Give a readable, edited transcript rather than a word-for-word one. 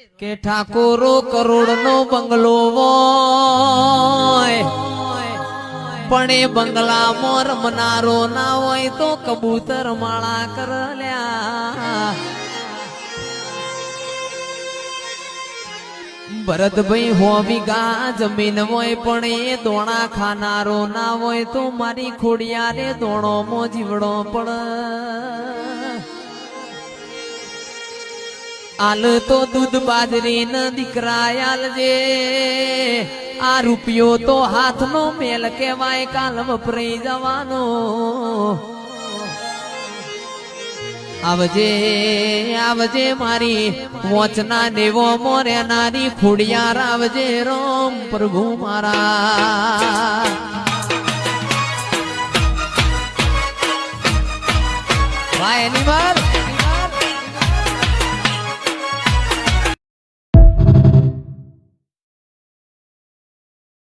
કે ઠાકોરો કરોડ નો બંગલો હોય પણ એ બંગલામાં રમનારો ના હોય તો કબૂતર માળા કરલ્યા ભરતભાઈ હો વીઘા જમીન હોય પણ એ દોણા ખાનારો ના હોય તો મારી ખોડિયારે દોણો મો જીવડો પડ આલ તો દૂધ બાજરી ન દીકરા આલજે આ રૂપિયો તો હાથનો મેલ કહેવાય કાલ વપરાઈ જવાનો આવજે આવજે મારી વોચના દેવો મોરેનારી ખોડિયાર આવજે રોમ પ્રભુ મારા ભાઈ એની વાર